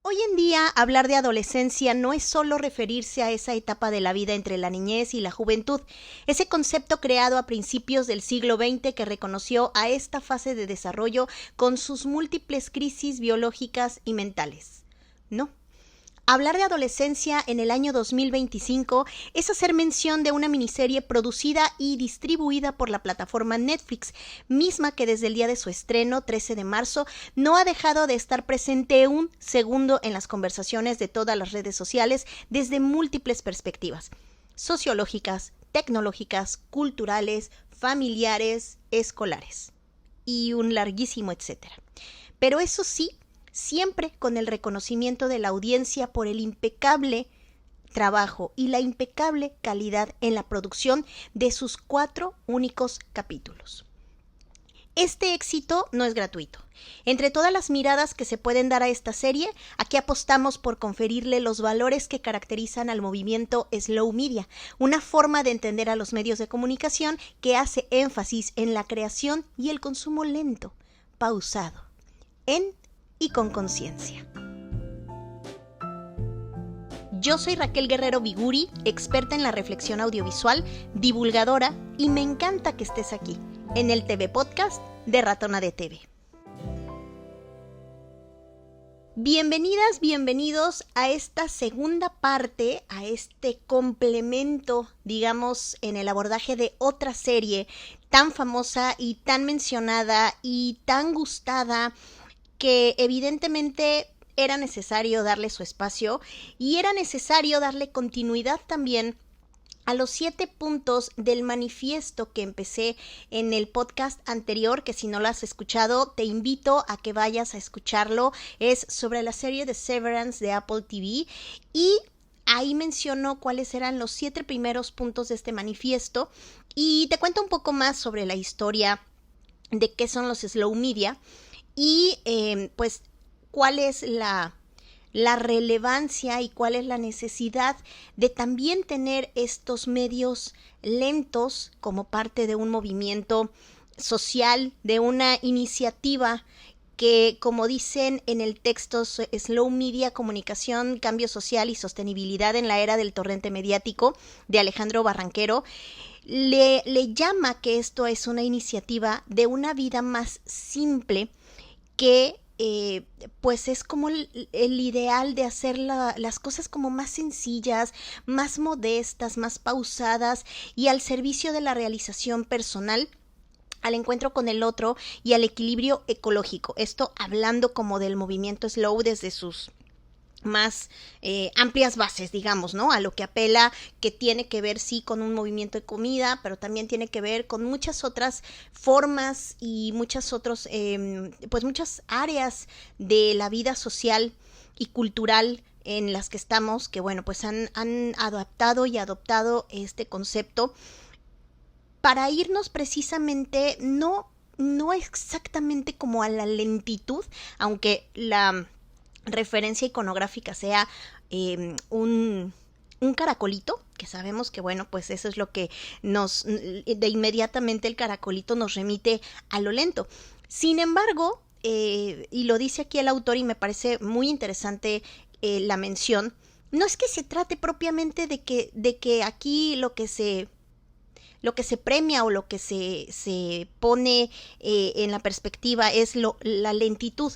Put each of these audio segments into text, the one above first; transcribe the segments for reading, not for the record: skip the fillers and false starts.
Hoy en día, hablar de adolescencia no es solo referirse a esa etapa de la vida entre la niñez y la juventud, ese concepto creado a principios del siglo XX que reconoció a esta fase de desarrollo con sus múltiples crisis biológicas y mentales. No. Hablar de adolescencia en el año 2025 es hacer mención de una miniserie producida y distribuida por la plataforma Netflix, misma que desde el día de su estreno, 13 de marzo, no ha dejado de estar presente un segundo en las conversaciones de todas las redes sociales desde múltiples perspectivas: sociológicas, tecnológicas, culturales, familiares, escolares y un larguísimo etcétera. Pero eso sí, siempre con el reconocimiento de la audiencia por el impecable trabajo y la impecable calidad en la producción de sus 4 únicos capítulos. Este éxito no es gratuito. Entre todas las miradas que se pueden dar a esta serie, aquí apostamos por conferirle los valores que caracterizan al movimiento Slow Media, una forma de entender a los medios de comunicación que hace énfasis en la creación y el consumo lento, pausado, en y con conciencia. Yo soy Raquel Guerrero Viguri, experta en la reflexión audiovisual, divulgadora, y me encanta que estés aquí, en el TV Podcast de Ratona de TV. Bienvenidas, bienvenidos a esta segunda parte, a este complemento, digamos, en el abordaje de otra serie tan famosa y tan mencionada y tan gustada, que evidentemente era necesario darle su espacio y era necesario darle continuidad también a los 7 puntos del manifiesto que empecé en el podcast anterior, que si no lo has escuchado, te invito a que vayas a escucharlo. Es sobre la serie de Severance de Apple TV y ahí mencionó cuáles eran los 7 primeros puntos de este manifiesto y te cuento un poco más sobre la historia de qué son los slow media. Y pues cuál es la relevancia y cuál es la necesidad de también tener estos medios lentos como parte de un movimiento social, de una iniciativa que, como dicen en el texto Slow Media, Comunicación, Cambio Social y Sostenibilidad en la Era del Torrente Mediático, de Alejandro Barranquero, le llama que esto es una iniciativa de una vida más simple, que pues es como el ideal de hacer las cosas como más sencillas, más modestas, más pausadas y al servicio de la realización personal, al encuentro con el otro y al equilibrio ecológico. Esto hablando como del movimiento slow desde sus más amplias bases, digamos, ¿no? A lo que apela, que tiene que ver, sí, con un movimiento de comida, pero también tiene que ver con muchas otras formas y muchas otras, pues muchas áreas de la vida social y cultural en las que estamos, que bueno, pues han adaptado y adoptado este concepto para irnos precisamente, no exactamente como a la lentitud, aunque la referencia iconográfica sea un caracolito, que sabemos que bueno, pues eso es lo que de inmediatamente el caracolito nos remite a lo lento. Sin embargo, y lo dice aquí el autor y me parece muy interesante la mención, no es que se trate propiamente de que aquí lo que se premia o lo que se pone en la perspectiva es la lentitud.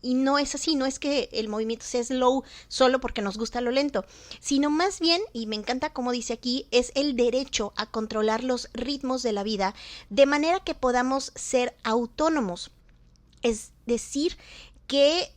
Y no es así, no es que el movimiento sea slow solo porque nos gusta lo lento, sino más bien, y me encanta como dice aquí, es el derecho a controlar los ritmos de la vida de manera que podamos ser autónomos. Es decir, que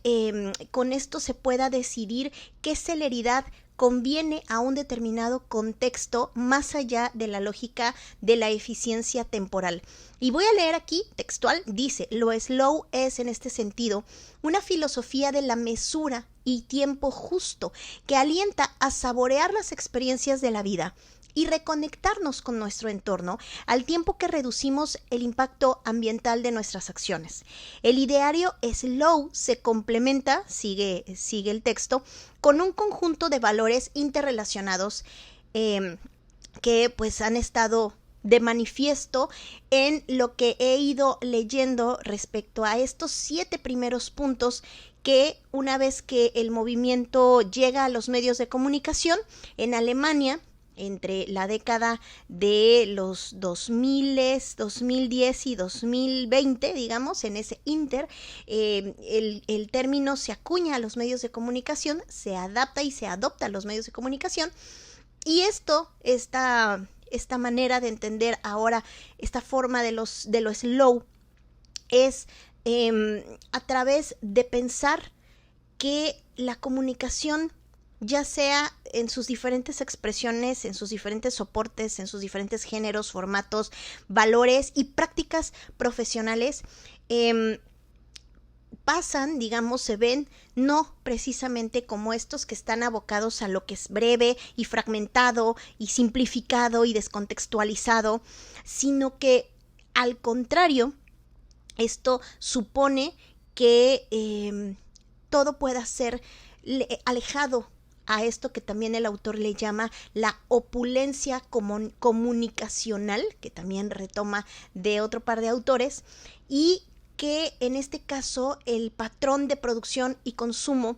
con esto se pueda decidir qué celeridad conviene a un determinado contexto más allá de la lógica de la eficiencia temporal. Y voy a leer aquí, textual, dice: lo slow es en este sentido una filosofía de la mesura y tiempo justo que alienta a saborear las experiencias de la vida y reconectarnos con nuestro entorno al tiempo que reducimos el impacto ambiental de nuestras acciones. El ideario slow se complementa, sigue el texto, con un conjunto de valores interrelacionados que pues han estado de manifiesto en lo que he ido leyendo respecto a estos 7 primeros puntos que una vez que el movimiento llega a los medios de comunicación en Alemania, entre la década de los 2000, 2010 y 2020, digamos, en ese inter, el término se acuña a los medios de comunicación, se adapta y se adopta a los medios de comunicación, y esta manera de entender ahora, esta forma de lo slow, es a través de pensar que la comunicación, ya sea en sus diferentes expresiones, en sus diferentes soportes, en sus diferentes géneros, formatos, valores y prácticas profesionales, pasan, digamos, se ven no precisamente como estos que están abocados a lo que es breve y fragmentado y simplificado y descontextualizado, sino que al contrario, esto supone que todo pueda ser alejado a esto que también el autor le llama la opulencia comunicacional, que también retoma de otro par de autores, y que en este caso el patrón de producción y consumo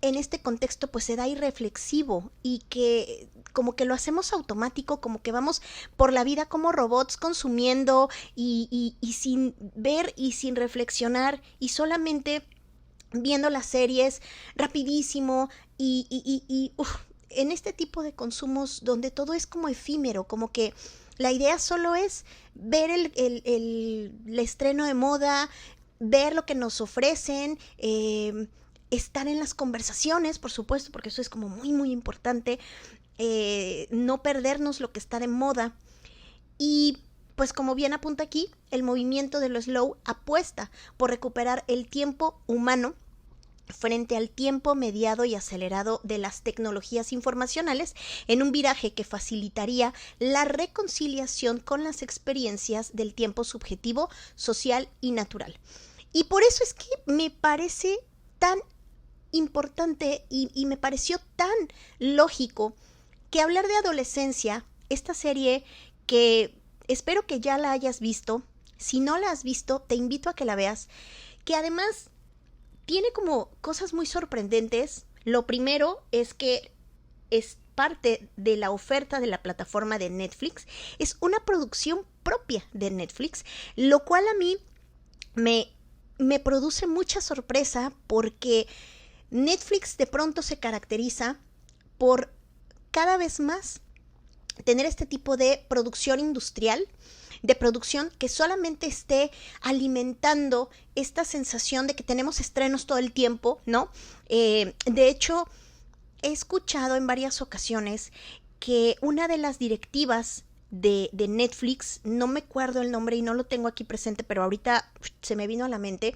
en este contexto pues se da irreflexivo y que como que lo hacemos automático, como que vamos por la vida como robots consumiendo y sin ver y sin reflexionar y solamente viendo las series rapidísimo y en este tipo de consumos donde todo es como efímero, como que la idea solo es ver el estreno de moda, ver lo que nos ofrecen, estar en las conversaciones, por supuesto, porque eso es como muy, muy importante, no perdernos lo que está de moda. Y pues como bien apunta aquí, el movimiento de lo slow apuesta por recuperar el tiempo humano frente al tiempo mediado y acelerado de las tecnologías informacionales en un viraje que facilitaría la reconciliación con las experiencias del tiempo subjetivo, social y natural. Y por eso es que me parece tan importante y me pareció tan lógico que hablar de adolescencia, esta serie que espero que ya la hayas visto, si no la has visto, te invito a que la veas, que además tiene como cosas muy sorprendentes. Lo primero es que es parte de la oferta de la plataforma de Netflix, es una producción propia de Netflix, lo cual a mí me produce mucha sorpresa porque Netflix de pronto se caracteriza por cada vez más tener este tipo de producción industrial, de producción que solamente esté alimentando esta sensación de que tenemos estrenos todo el tiempo, ¿no? De hecho, he escuchado en varias ocasiones que una de las directivas de Netflix, no me acuerdo el nombre y no lo tengo aquí presente, pero ahorita se me vino a la mente,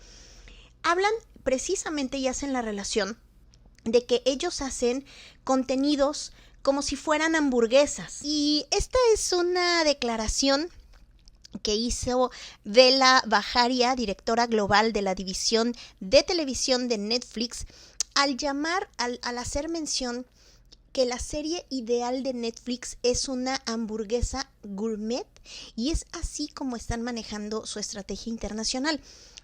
hablan precisamente y hacen la relación de que ellos hacen contenidos como si fueran hamburguesas. Y esta es una declaración que hizo Bela Bajaria, directora global de la división de televisión de Netflix, al hacer mención que la serie ideal de Netflix es una hamburguesa gourmet y es así como están manejando su estrategia internacional.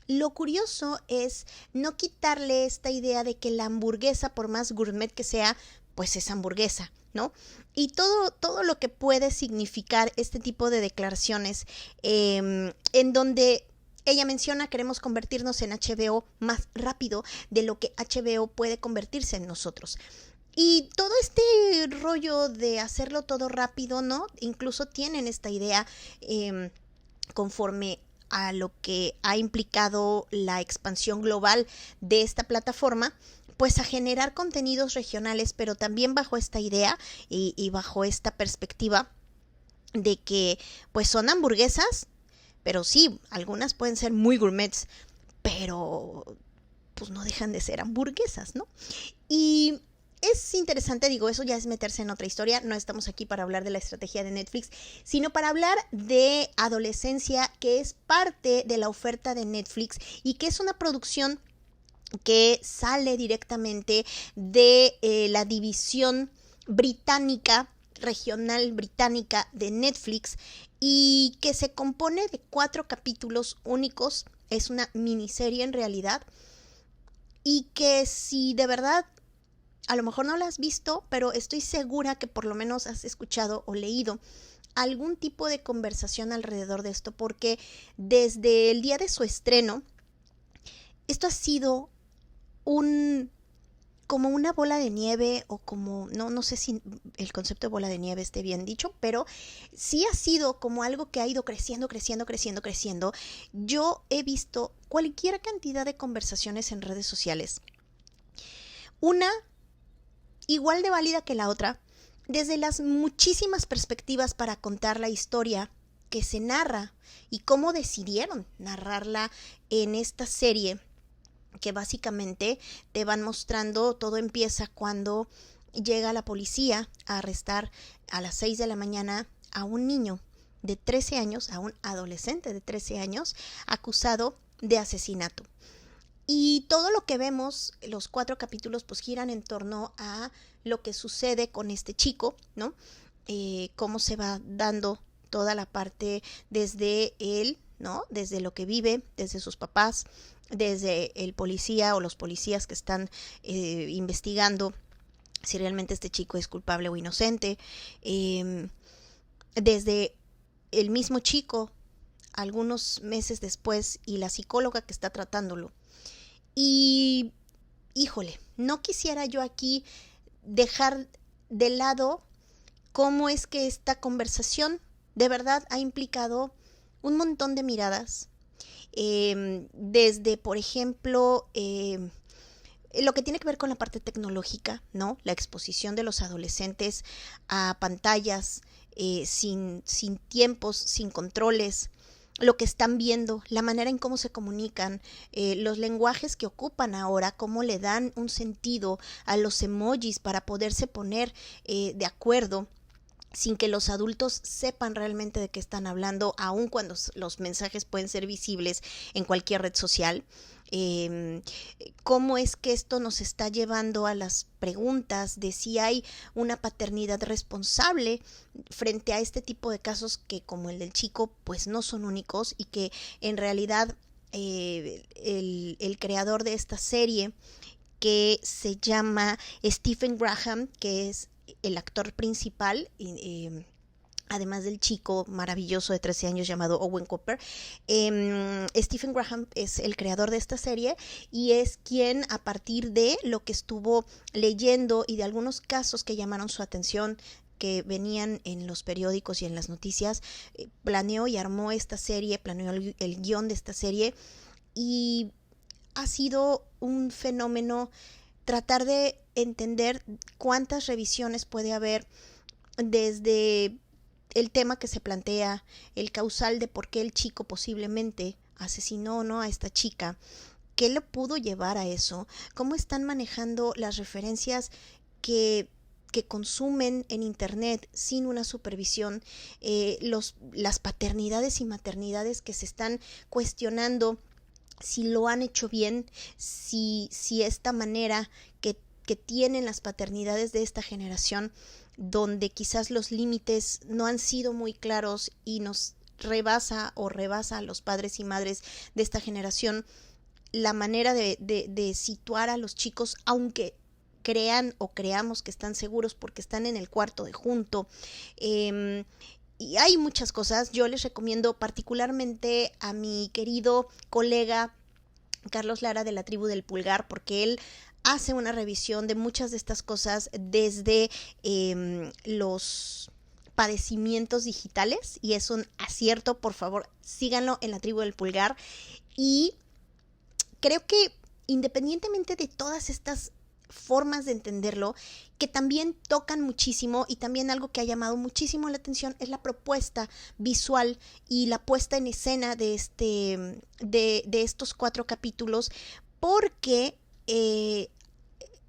Lo curioso es no quitarle esta idea de que la hamburguesa, por más gourmet que sea, pues es hamburguesa, ¿no? Y todo lo que puede significar este tipo de declaraciones, en donde ella menciona queremos convertirnos en HBO más rápido de lo que HBO puede convertirse en nosotros. Y todo este rollo de hacerlo todo rápido, ¿no? Incluso tienen esta idea conforme a lo que ha implicado la expansión global de esta plataforma, pues a generar contenidos regionales, pero también bajo esta idea y bajo esta perspectiva de que pues son hamburguesas, pero sí, algunas pueden ser muy gourmets, pero pues no dejan de ser hamburguesas, ¿no? Y es interesante, digo, eso ya es meterse en otra historia, no estamos aquí para hablar de la estrategia de Netflix, sino para hablar de adolescencia, que es parte de la oferta de Netflix y que es una producción que sale directamente de la división británica, regional británica de Netflix, y que se compone de 4 capítulos únicos, es una miniserie en realidad, y que si de verdad, a lo mejor no la has visto, pero estoy segura que por lo menos has escuchado o leído algún tipo de conversación alrededor de esto, porque desde el día de su estreno, esto ha sido como una bola de nieve, o como, no sé si el concepto de bola de nieve esté bien dicho, pero sí ha sido como algo que ha ido creciendo. Yo he visto cualquier cantidad de conversaciones en redes sociales, una igual de válida que la otra, desde las muchísimas perspectivas para contar la historia que se narra y cómo decidieron narrarla en esta serie, que básicamente te van mostrando. Todo empieza cuando llega la policía a arrestar a las 6 de la mañana a un niño de 13 años, a un adolescente de 13 años, acusado de asesinato. Y todo lo que vemos, los 4 capítulos, pues giran en torno a lo que sucede con este chico, ¿no? Cómo se va dando toda la parte desde él, ¿no? Desde lo que vive, desde sus papás, desde el policía o los policías que están investigando si realmente este chico es culpable o inocente, desde el mismo chico algunos meses después y la psicóloga que está tratándolo. Y, híjole, no quisiera yo aquí dejar de lado cómo es que esta conversación de verdad ha implicado un montón de miradas. Desde, por ejemplo, lo que tiene que ver con la parte tecnológica, ¿no? La exposición de los adolescentes a pantallas sin tiempos, sin controles, lo que están viendo, la manera en cómo se comunican, los lenguajes que ocupan ahora, cómo le dan un sentido a los emojis para poderse poner de acuerdo sin que los adultos sepan realmente de qué están hablando, aun cuando los mensajes pueden ser visibles en cualquier red social. Cómo es que esto nos está llevando a las preguntas de si hay una paternidad responsable frente a este tipo de casos que, como el del chico, pues no son únicos, y que en realidad el creador de esta serie, que se llama Stephen Graham, que es el actor principal, además del chico maravilloso de 13 años llamado Owen Cooper. Stephen Graham es el creador de esta serie y es quien, a partir de lo que estuvo leyendo y de algunos casos que llamaron su atención, que venían en los periódicos y en las noticias, planeó y armó esta serie, planeó el guión de esta serie, y ha sido un fenómeno tratar de entender cuántas revisiones puede haber desde el tema que se plantea, el causal de por qué el chico posiblemente asesinó o no a esta chica, qué lo pudo llevar a eso, cómo están manejando las referencias que consumen en internet sin una supervisión, las paternidades y maternidades que se están cuestionando si lo han hecho bien, si esta manera que tienen las paternidades de esta generación, donde quizás los límites no han sido muy claros y nos rebasa a los padres y madres de esta generación, la manera de situar a los chicos, aunque crean o creamos que están seguros porque están en el cuarto de junto. Y hay muchas cosas. Yo les recomiendo particularmente a mi querido colega Carlos Lara, de la Tribu del Pulgar, porque él hace una revisión de muchas de estas cosas desde los padecimientos digitales, y es un acierto. Por favor, síganlo en la Tribu del Pulgar. Y creo que independientemente de todas estas formas de entenderlo, que también tocan muchísimo, y también algo que ha llamado muchísimo la atención es la propuesta visual y la puesta en escena de estos 4 capítulos, porque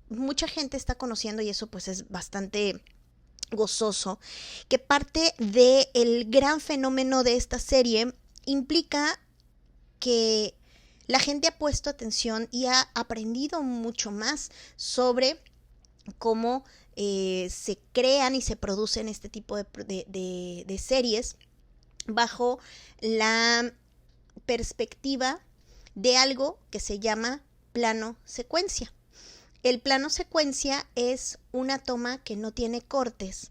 mucha gente está conociendo, y eso pues es bastante gozoso, que parte del gran fenómeno de esta serie implica que la gente ha puesto atención y ha aprendido mucho más sobre cómo se crean y se producen este tipo de series bajo la perspectiva de algo que se llama plano secuencia. El plano secuencia es una toma que no tiene cortes,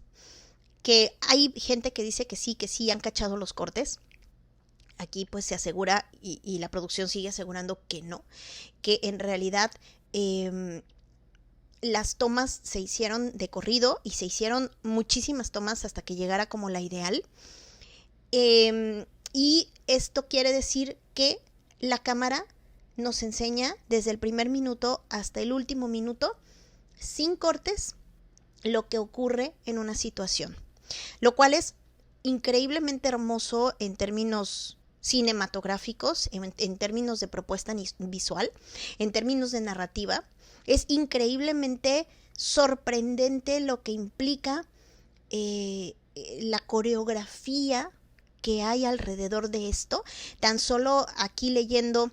que hay gente que dice que sí han cachado los cortes. Aquí pues se asegura y la producción sigue asegurando que no, que en realidad las tomas se hicieron de corrido y se hicieron muchísimas tomas hasta que llegara como la ideal. Y esto quiere decir que la cámara nos enseña desde el primer minuto hasta el último minuto, sin cortes, lo que ocurre en una situación. Lo cual es increíblemente hermoso en términos cinematográficos, en términos de propuesta visual, en términos de narrativa. Es increíblemente sorprendente lo que implica la coreografía que hay alrededor de esto. Tan solo aquí leyendo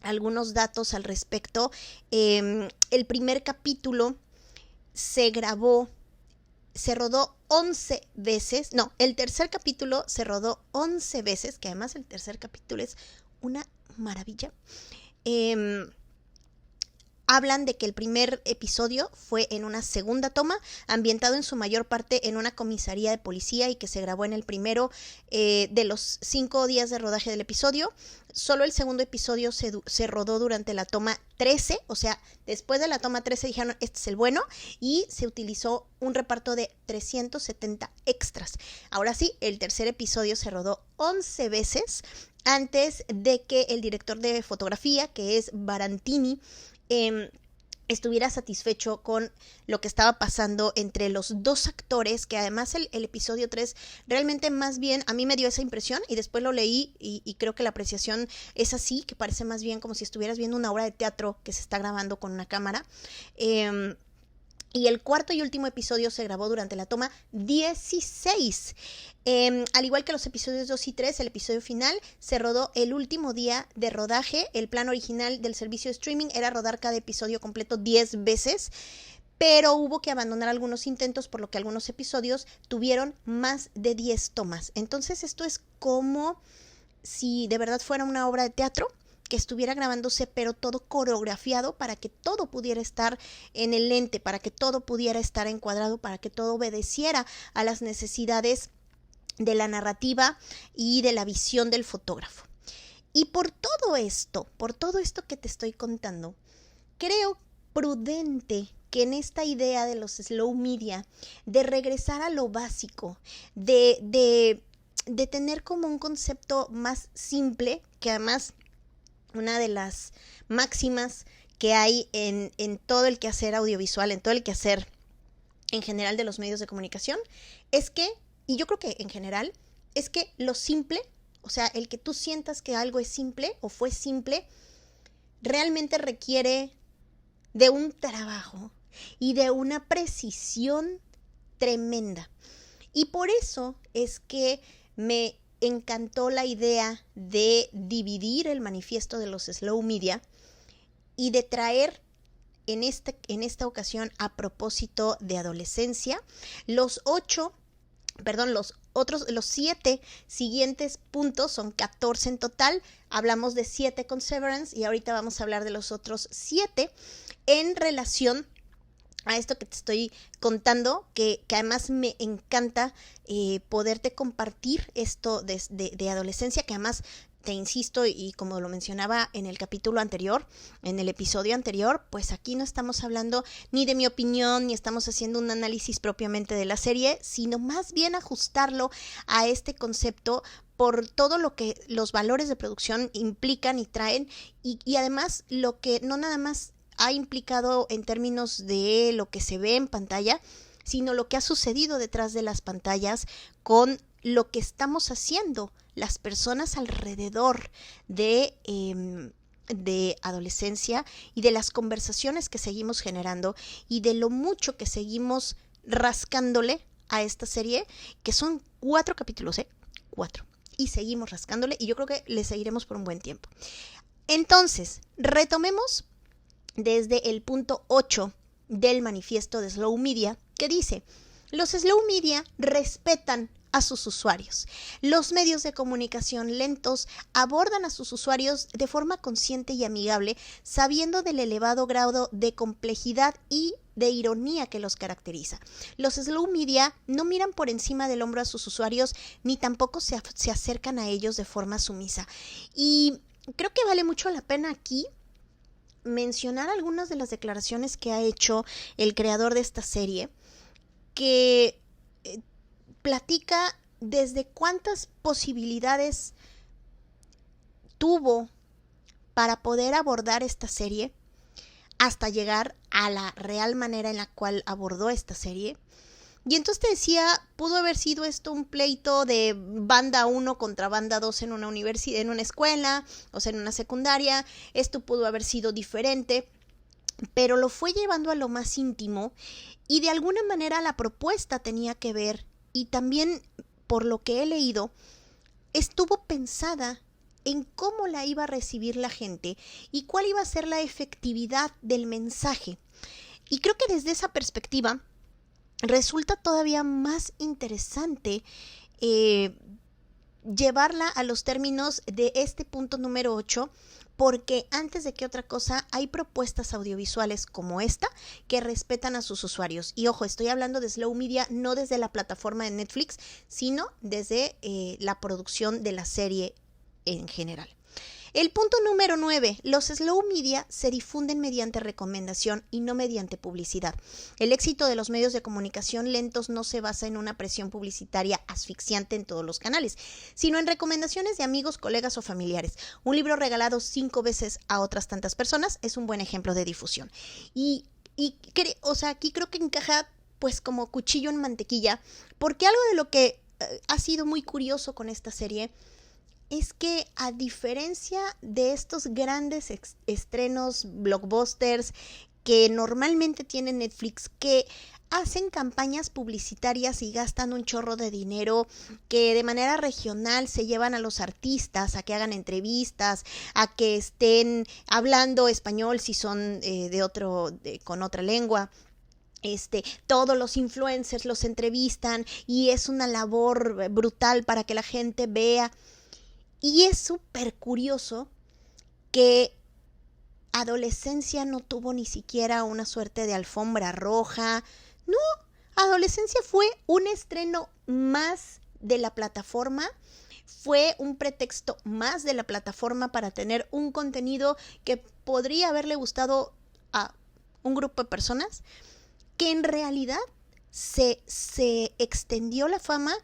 algunos datos al respecto, el primer capítulo se rodó 11 veces, el tercer capítulo se rodó 11 veces, que además el tercer capítulo es una maravilla. Hablan de que el primer episodio fue en una segunda toma, ambientado en su mayor parte en una comisaría de policía y que se grabó en el primero de los 5 días de rodaje del episodio. Solo el segundo episodio se rodó durante la toma 13, o sea, después de la toma 13 dijeron, este es el bueno, y se utilizó un reparto de 370 extras. Ahora sí, el tercer episodio se rodó 11 veces antes de que el director de fotografía, que es Barantini, estuviera satisfecho con lo que estaba pasando entre los dos actores, que además el episodio 3 realmente más bien a mí me dio esa impresión y después lo leí y creo que la apreciación es así, que parece más bien como si estuvieras viendo una obra de teatro que se está grabando con una cámara. Y el cuarto y último episodio se grabó durante la toma 16. Al igual que los episodios 2 y 3, el episodio final se rodó el último día de rodaje. El plan original del servicio de streaming era rodar cada episodio completo 10 veces, pero hubo que abandonar algunos intentos, por lo que algunos episodios tuvieron más de 10 tomas. Entonces esto es como si de verdad fuera una obra de teatro que estuviera grabándose, pero todo coreografiado para que todo pudiera estar en el lente, para que todo pudiera estar encuadrado, para que todo obedeciera a las necesidades de la narrativa y de la visión del fotógrafo. Y por todo esto que te estoy contando, creo prudente que en esta idea de los slow media, de regresar a lo básico, de tener como un concepto más simple, que además una de las máximas que hay en todo el quehacer audiovisual, en todo el quehacer en general de los medios de comunicación, es que, y yo creo que en general, es que lo simple, o sea, el que tú sientas que algo es simple o fue simple, realmente requiere de un trabajo y de una precisión tremenda. Y por eso es que me encantó la idea de dividir el manifiesto de los slow media y de traer en esta ocasión, a propósito de adolescencia, los 7 siguientes puntos, son 14 en total. Hablamos de 7 con Severance y ahorita vamos a hablar de los otros 7 en relación a esto que te estoy contando, que además me encanta poderte compartir esto de adolescencia, que además te insisto, y como lo mencionaba en el capítulo anterior, en el episodio anterior, pues aquí no estamos hablando ni de mi opinión, ni estamos haciendo un análisis propiamente de la serie, sino más bien ajustarlo a este concepto por todo lo que los valores de producción implican y traen, y además lo que no nada más ha implicado en términos de lo que se ve en pantalla, sino lo que ha sucedido detrás de las pantallas con lo que estamos haciendo las personas alrededor de adolescencia y de las conversaciones que seguimos generando y de lo mucho que seguimos rascándole a esta serie, que son 4 capítulos, 4, y seguimos rascándole y yo creo que le seguiremos por un buen tiempo. Entonces, retomemos desde el punto 8 del manifiesto de Slow Media, que dice: los Slow Media respetan a sus usuarios. Los medios de comunicación lentos abordan a sus usuarios de forma consciente y amigable, sabiendo del elevado grado de complejidad y de ironía que los caracteriza. Los slow media no miran por encima del hombro a sus usuarios, ni tampoco se acercan a ellos de forma sumisa. Y creo que vale mucho la pena aquí mencionar algunas de las declaraciones que ha hecho el creador de esta serie, que platica desde cuántas posibilidades tuvo para poder abordar esta serie hasta llegar a la real manera en la cual abordó esta serie. Y entonces te decía, pudo haber sido esto un pleito de banda 1 contra banda 2 en una universidad, en una escuela, o sea, en una secundaria. Esto pudo haber sido diferente, pero lo fue llevando a lo más íntimo y de alguna manera la propuesta tenía que ver, y también por lo que he leído, estuvo pensada en cómo la iba a recibir la gente y cuál iba a ser la efectividad del mensaje. Y creo que desde esa perspectiva resulta todavía más interesante llevarla a los términos de este punto número 8, porque antes de que otra cosa hay propuestas audiovisuales como esta que respetan a sus usuarios. Y ojo, estoy hablando de slow media no desde la plataforma de Netflix, sino desde la producción de la serie en general. El punto número 9, los slow media se difunden mediante recomendación y no mediante publicidad. El éxito de los medios de comunicación lentos no se basa en una presión publicitaria asfixiante en todos los canales, sino en recomendaciones de amigos, colegas o familiares. Un libro regalado 5 veces a otras tantas personas es un buen ejemplo de difusión. Aquí creo que encaja pues como cuchillo en mantequilla, porque algo de lo que ha sido muy curioso con esta serie es que, a diferencia de estos grandes estrenos, blockbusters que normalmente tiene Netflix, que hacen campañas publicitarias y gastan un chorro de dinero, que de manera regional se llevan a los artistas a que hagan entrevistas, a que estén hablando español si son con otra lengua. Todos los influencers los entrevistan y es una labor brutal para que la gente vea. Y es súper curioso que Adolescencia no tuvo ni siquiera una suerte de alfombra roja. No, Adolescencia fue un estreno más de la plataforma. Fue un pretexto más de la plataforma para tener un contenido que podría haberle gustado a un grupo de personas, que en realidad se extendió la fama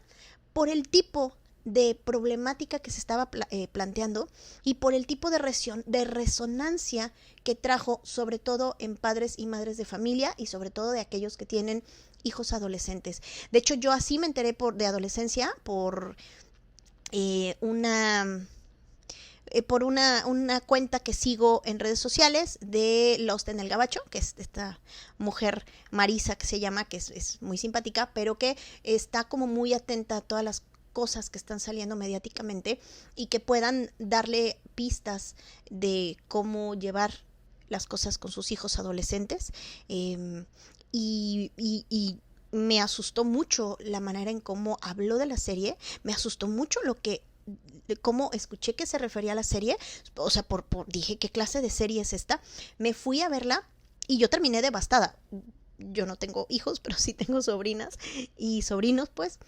por el tipo de problemática que se estaba planteando y por el tipo de resonancia que trajo, sobre todo en padres y madres de familia y sobre todo de aquellos que tienen hijos adolescentes. De hecho, yo así me enteré de Adolescencia por una cuenta que sigo en redes sociales de Lost en el Gabacho, que es esta mujer Marisa que se llama, que es muy simpática, pero que está como muy atenta a todas las cosas que están saliendo mediáticamente y que puedan darle pistas de cómo llevar las cosas con sus hijos adolescentes. Y me asustó mucho la manera en cómo habló de la serie, me asustó mucho cómo escuché que se refería a la serie, o sea, dije, ¿qué clase de serie es esta? Me fui a verla y yo terminé devastada. Yo no tengo hijos, pero sí tengo sobrinas y sobrinos, pues.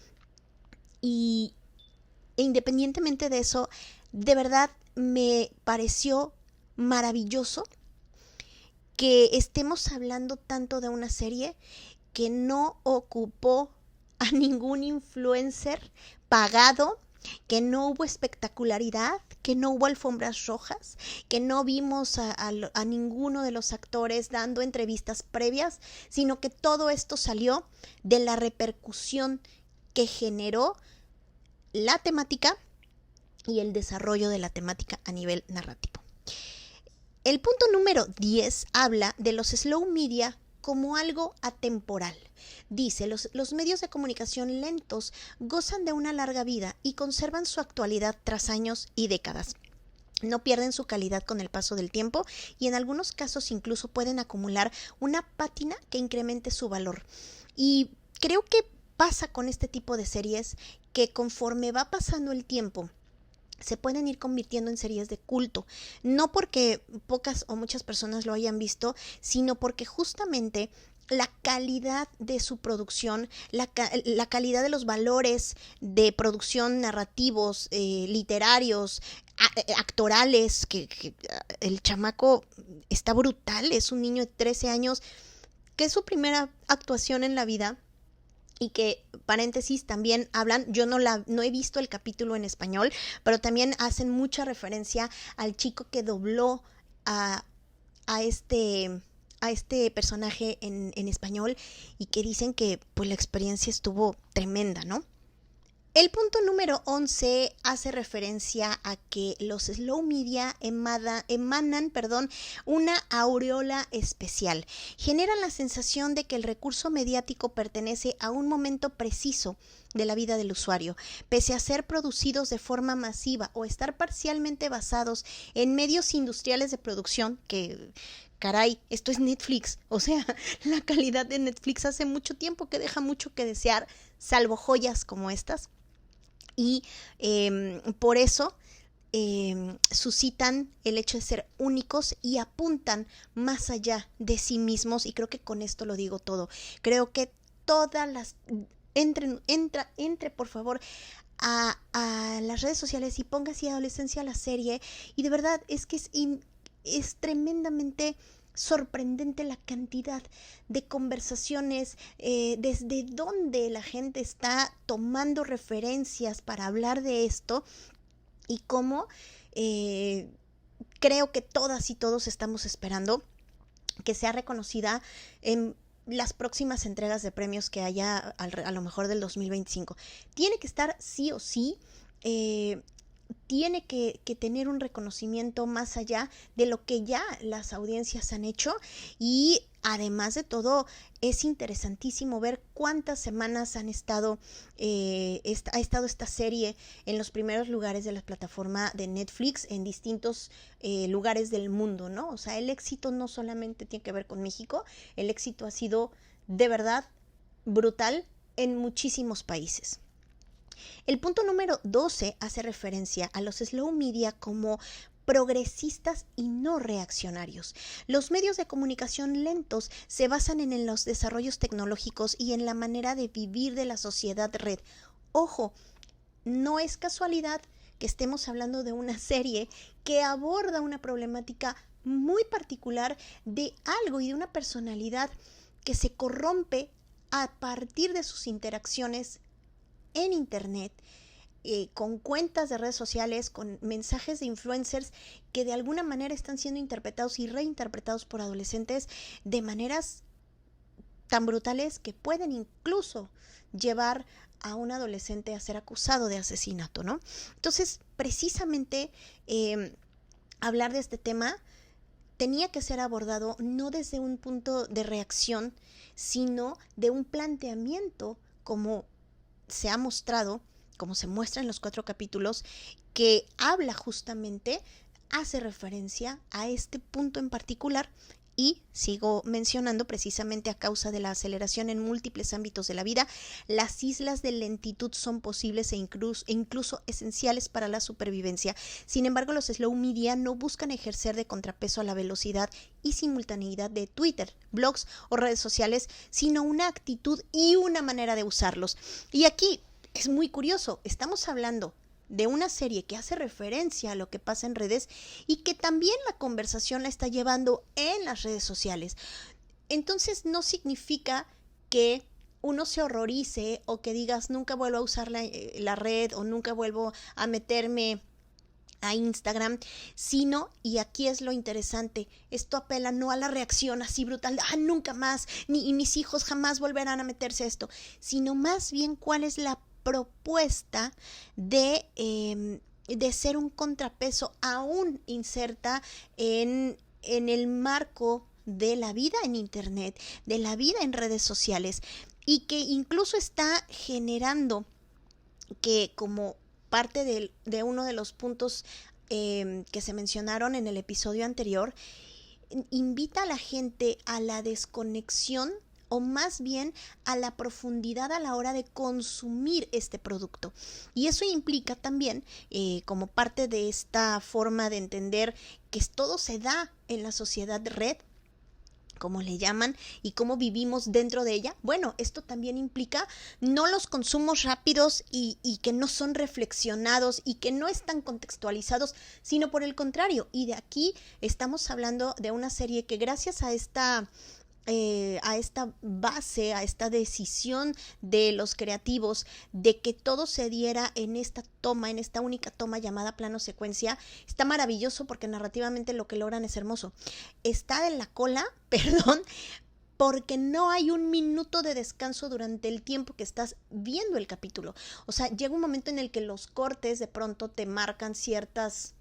E independientemente de eso, de verdad me pareció maravilloso que estemos hablando tanto de una serie que no ocupó a ningún influencer pagado, que no hubo espectacularidad, que no hubo alfombras rojas, que no vimos a ninguno de los actores dando entrevistas previas, sino que todo esto salió de la repercusión que generó la temática y el desarrollo de la temática a nivel narrativo. El punto número 10 habla de los slow media como algo atemporal. Dice, los medios de comunicación lentos gozan de una larga vida y conservan su actualidad tras años y décadas. No pierden su calidad con el paso del tiempo y en algunos casos incluso pueden acumular una pátina que incremente su valor. Y creo que pasa con este tipo de series que conforme va pasando el tiempo se pueden ir convirtiendo en series de culto, no porque pocas o muchas personas lo hayan visto, sino porque justamente la calidad de su producción, la calidad de los valores de producción narrativos, literarios, actorales, que el chamaco está brutal, es un niño de 13 años, que es su primera actuación en la vida. Y que, paréntesis, también hablan, yo no he visto el capítulo en español, pero también hacen mucha referencia al chico que dobló a, a este personaje en español, y que dicen que pues la experiencia estuvo tremenda, ¿no? El punto número 11 hace referencia a que los slow media emanan una aureola especial. Generan la sensación de que el recurso mediático pertenece a un momento preciso de la vida del usuario, pese a ser producidos de forma masiva o estar parcialmente basados en medios industriales de producción que... Caray, esto es Netflix, o sea, la calidad de Netflix hace mucho tiempo que deja mucho que desear, salvo joyas como estas. Y por eso suscitan el hecho de ser únicos y apuntan más allá de sí mismos, y creo que con esto lo digo todo. Creo que todas las... Entre por favor a las redes sociales y ponga así Adolescencia a la serie, y de verdad es que es tremendamente sorprendente la cantidad de conversaciones, desde donde la gente está tomando referencias para hablar de esto, y cómo creo que todas y todos estamos esperando que sea reconocida en las próximas entregas de premios que haya a lo mejor del 2025. Tiene que estar sí o sí, tiene que tener un reconocimiento más allá de lo que ya las audiencias han hecho. Y además de todo, es interesantísimo ver cuántas semanas ha estado esta serie en los primeros lugares de la plataforma de Netflix en distintos lugares del mundo, ¿no? O sea, el éxito no solamente tiene que ver con México, el éxito ha sido de verdad brutal en muchísimos países. El punto número 12 hace referencia a los slow media como progresistas y no reaccionarios. Los medios de comunicación lentos se basan en los desarrollos tecnológicos y en la manera de vivir de la sociedad red. Ojo, no es casualidad que estemos hablando de una serie que aborda una problemática muy particular de algo y de una personalidad que se corrompe a partir de sus interacciones en internet, con cuentas de redes sociales, con mensajes de influencers que de alguna manera están siendo interpretados y reinterpretados por adolescentes de maneras tan brutales que pueden incluso llevar a un adolescente a ser acusado de asesinato, ¿no? Entonces, precisamente hablar de este tema tenía que ser abordado no desde un punto de reacción, sino de un planteamiento, como se ha mostrado, como se muestra en los 4 capítulos, que habla justamente, hace referencia a este punto en particular. Y sigo mencionando, precisamente a causa de la aceleración en múltiples ámbitos de la vida, las islas de lentitud son posibles e incluso esenciales para la supervivencia. Sin embargo, los slow media no buscan ejercer de contrapeso a la velocidad y simultaneidad de Twitter, blogs o redes sociales, sino una actitud y una manera de usarlos. Y aquí es muy curioso, estamos hablando de una serie que hace referencia a lo que pasa en redes y que también la conversación la está llevando en las redes sociales. Entonces no significa que uno se horrorice o que digas nunca vuelvo a usar la red o nunca vuelvo a meterme a Instagram, sino, y aquí es lo interesante, esto apela no a la reacción así brutal, nunca más, ni mis hijos jamás volverán a meterse a esto, sino más bien cuál es la propuesta de ser un contrapeso aún inserta en el marco de la vida en internet, de la vida en redes sociales, y que incluso está generando que, como parte de uno de los puntos que se mencionaron en el episodio anterior, invita a la gente a la desconexión o más bien a la profundidad a la hora de consumir este producto. Y eso implica también, como parte de esta forma de entender que todo se da en la sociedad red, como le llaman, y cómo vivimos dentro de ella. Bueno, esto también implica no los consumos rápidos y que no son reflexionados y que no están contextualizados, sino por el contrario. Y de aquí estamos hablando de una serie que gracias a esta base, a esta decisión de los creativos de que todo se diera en esta toma, en esta única toma llamada plano secuencia, está maravilloso porque narrativamente lo que logran es hermoso. Está en la cola, perdón, porque no hay un minuto de descanso durante el tiempo que estás viendo el capítulo. O sea, llega un momento en el que los cortes de pronto te marcan ciertas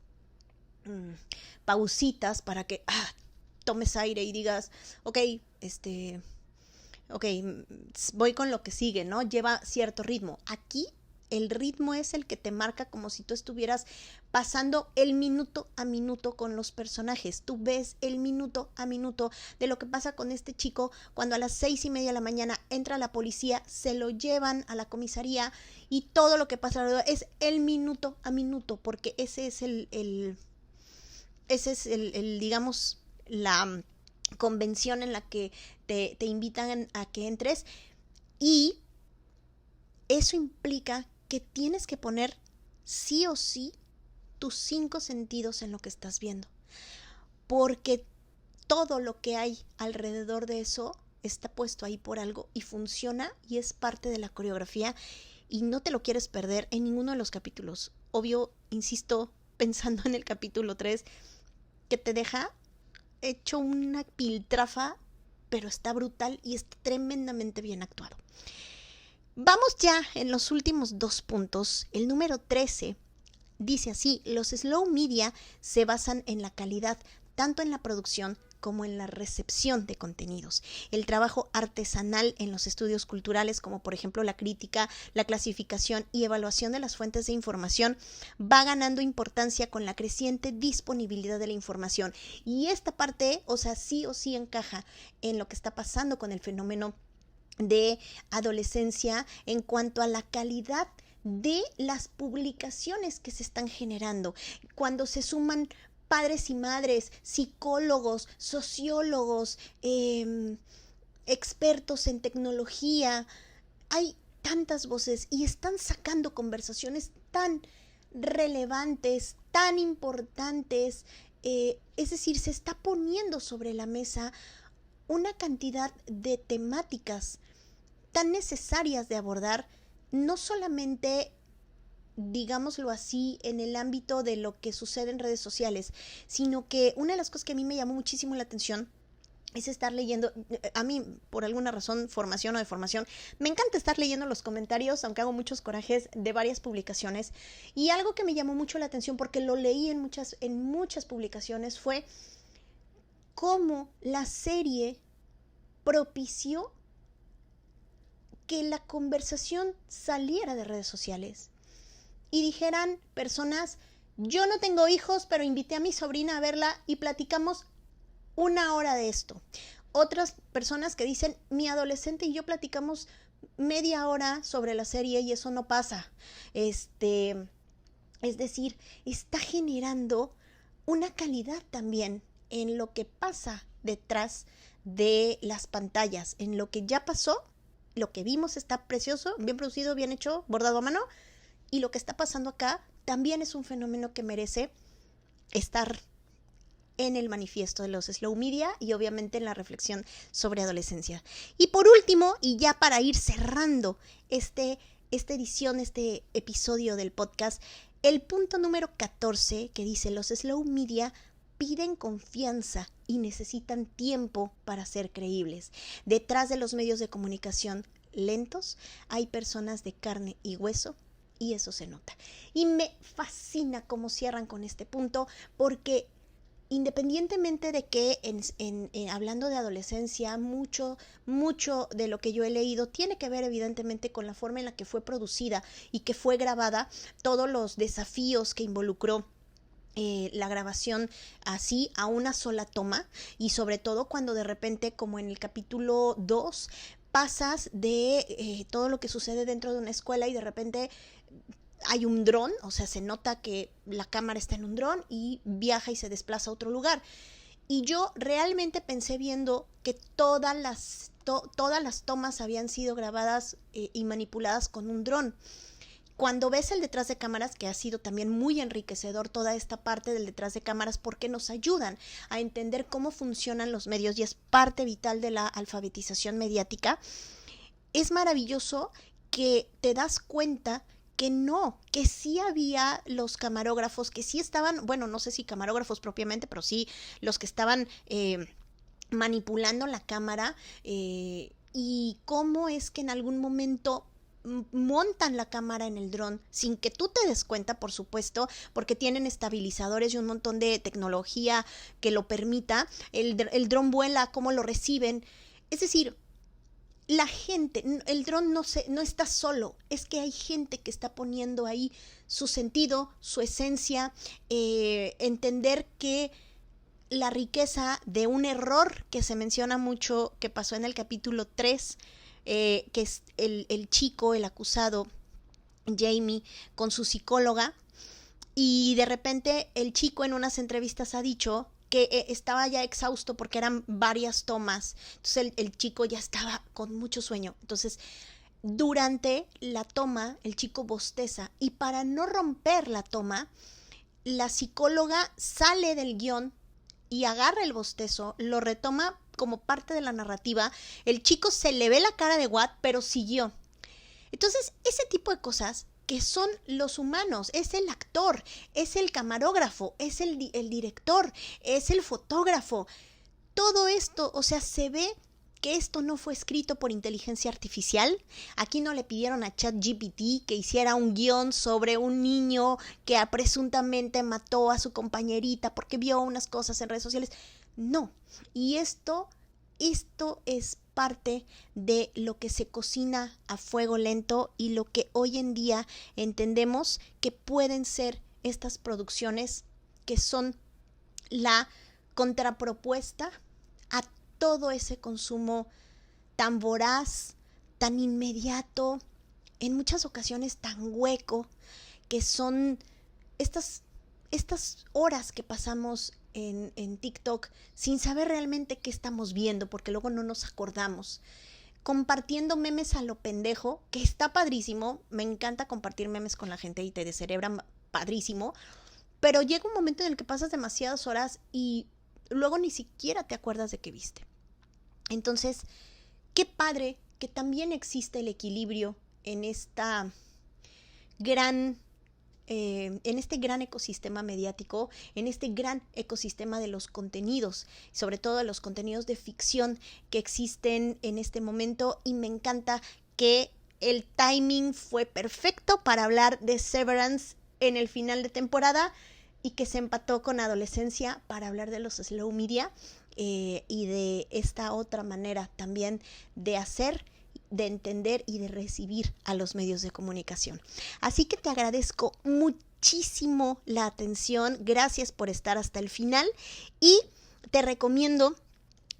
pausitas para que tomes aire y digas, ok, voy con lo que sigue, ¿no? Lleva cierto ritmo. Aquí el ritmo es el que te marca como si tú estuvieras pasando el minuto a minuto con los personajes. Tú ves el minuto a minuto de lo que pasa con este chico cuando a las 6:30 de la mañana entra la policía, se lo llevan a la comisaría y todo lo que pasa alrededor es el minuto a minuto, porque ese es digamos, la convención en la que te invitan a que entres, y eso implica que tienes que poner sí o sí tus 5 sentidos en lo que estás viendo, porque todo lo que hay alrededor de eso está puesto ahí por algo y funciona y es parte de la coreografía y no te lo quieres perder en ninguno de los capítulos. Obvio, insisto, pensando en el capítulo 3, que te deja hecho una piltrafa, pero está brutal y está tremendamente bien actuado. Vamos ya en los últimos 2 puntos. El número 13 dice así: los slow media se basan en la calidad, tanto en la producción como en la recepción de contenidos. El trabajo artesanal en los estudios culturales, como por ejemplo la crítica, la clasificación y evaluación de las fuentes de información, va ganando importancia con la creciente disponibilidad de la información. Y esta parte, o sea, sí o sí encaja en lo que está pasando con el fenómeno de adolescencia en cuanto a la calidad de las publicaciones que se están generando. Cuando se suman padres y madres, psicólogos, sociólogos, expertos en tecnología, hay tantas voces y están sacando conversaciones tan relevantes, tan importantes, es decir, se está poniendo sobre la mesa una cantidad de temáticas tan necesarias de abordar, no solamente, digámoslo así, en el ámbito de lo que sucede en redes sociales, sino que una de las cosas que a mí me llamó muchísimo la atención es estar leyendo. A mí, por alguna razón, formación o deformación, me encanta estar leyendo los comentarios, aunque hago muchos corajes, de varias publicaciones, y algo que me llamó mucho la atención, porque lo leí en muchas publicaciones, fue cómo la serie propició que la conversación saliera de redes sociales y dijeran personas: yo no tengo hijos, pero invité a mi sobrina a verla y platicamos 1 hora de esto. Otras personas que dicen: mi adolescente y yo platicamos media hora sobre la serie y eso no pasa. Es decir, está generando una calidad también en lo que pasa detrás de las pantallas, en lo que ya pasó. Lo que vimos está precioso, bien producido, bien hecho, bordado a mano, y lo que está pasando acá también es un fenómeno que merece estar en el manifiesto de los slow media y obviamente en la reflexión sobre adolescencia. Y por último, y ya para ir cerrando esta edición, este episodio del podcast, el punto número 14, que dice: los slow media piden confianza y necesitan tiempo para ser creíbles. Detrás de los medios de comunicación lentos hay personas de carne y hueso, y eso se nota. Y me fascina cómo cierran con este punto, porque independientemente de que hablando de adolescencia, mucho de lo que yo he leído tiene que ver evidentemente con la forma en la que fue producida y que fue grabada, todos los desafíos que involucró la grabación así a una sola toma, y sobre todo cuando de repente, como en el capítulo 2, pasas de todo lo que sucede dentro de una escuela y de repente hay un dron, o sea, se nota que la cámara está en un dron y viaja y se desplaza a otro lugar. Y yo realmente pensé viendo que todas las tomas habían sido grabadas y manipuladas con un dron. Cuando ves el detrás de cámaras, que ha sido también muy enriquecedor toda esta parte del detrás de cámaras, porque nos ayudan a entender cómo funcionan los medios y es parte vital de la alfabetización mediática, es maravilloso que te das cuenta que no, que sí había los camarógrafos, que sí estaban, bueno, no sé si camarógrafos propiamente, pero sí los que estaban manipulando la cámara, y cómo es que en algún momento montan la cámara en el dron sin que tú te des cuenta, por supuesto, porque tienen estabilizadores y un montón de tecnología que lo permita. El dron vuela, cómo lo reciben. Es decir, la gente, el dron no está solo, es que hay gente que está poniendo ahí su sentido, su esencia, entender que la riqueza de un error que se menciona mucho, que pasó en el capítulo 3, que es el chico, el acusado, Jamie, con su psicóloga, y de repente el chico en unas entrevistas ha dicho que estaba ya exhausto porque eran varias tomas, entonces el chico ya estaba con mucho sueño, entonces durante la toma el chico bosteza y para no romper la toma, la psicóloga sale del guión y agarra el bostezo, lo retoma como parte de la narrativa, el chico se le ve la cara de Watt, pero siguió. Entonces, ese tipo de cosas que son los humanos, es el actor, es el camarógrafo, es el director, es el fotógrafo. Todo esto, o sea, se ve que esto no fue escrito por inteligencia artificial. Aquí no le pidieron a ChatGPT que hiciera un guión sobre un niño que presuntamente mató a su compañerita porque vio unas cosas en redes sociales. No, y esto es parte de lo que se cocina a fuego lento y lo que hoy en día entendemos que pueden ser estas producciones que son la contrapropuesta a todo ese consumo tan voraz, tan inmediato, en muchas ocasiones tan hueco, que son estas horas que pasamos en TikTok sin saber realmente qué estamos viendo, porque luego no nos acordamos. Compartiendo memes a lo pendejo, que está padrísimo, me encanta compartir memes con la gente y te descerebran padrísimo, pero llega un momento en el que pasas demasiadas horas y luego ni siquiera te acuerdas de qué viste. Entonces, qué padre que también existe el equilibrio en esta en este gran ecosistema mediático, en este gran ecosistema de los contenidos, sobre todo de los contenidos de ficción que existen en este momento, y me encanta que el timing fue perfecto para hablar de Severance en el final de temporada y que se empató con Adolescencia para hablar de los slow media y de esta otra manera también de hacer, de entender y de recibir a los medios de comunicación. Así que te agradezco muchísimo la atención, gracias por estar hasta el final y te recomiendo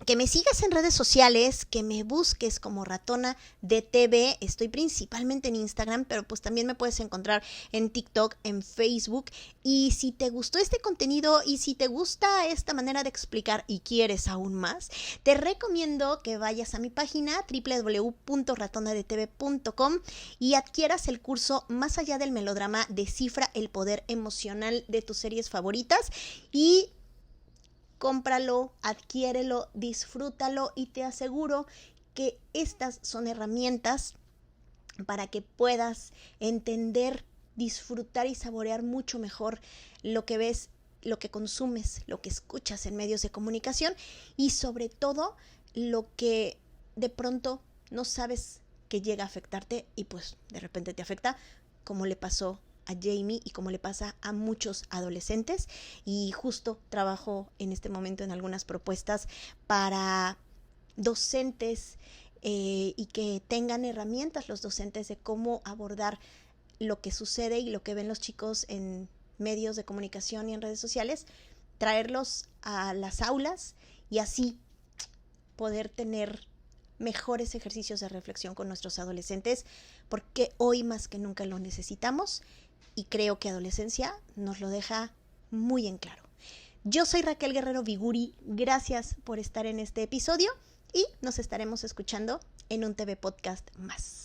que me sigas en redes sociales, que me busques como Ratona de TV. Estoy principalmente en Instagram, pero pues también me puedes encontrar en TikTok, en Facebook. Y si te gustó este contenido y si te gusta esta manera de explicar y quieres aún más, te recomiendo que vayas a mi página www.ratonadetv.com y adquieras el curso Más allá del melodrama, descifra el poder emocional de tus series favoritas y cómpralo, adquiérelo, disfrútalo y te aseguro que estas son herramientas para que puedas entender, disfrutar y saborear mucho mejor lo que ves, lo que consumes, lo que escuchas en medios de comunicación y sobre todo lo que de pronto no sabes que llega a afectarte y pues de repente te afecta, como le pasó a Jamie y como le pasa a muchos adolescentes. Y justo trabajo en este momento en algunas propuestas para docentes y que tengan herramientas los docentes de cómo abordar lo que sucede y lo que ven los chicos en medios de comunicación y en redes sociales, traerlos a las aulas y así poder tener mejores ejercicios de reflexión con nuestros adolescentes, porque hoy más que nunca lo necesitamos y creo que adolescencia nos lo deja muy en claro. Yo soy Raquel Guerrero Viguri, gracias por estar en este episodio y nos estaremos escuchando en un TV Podcast más.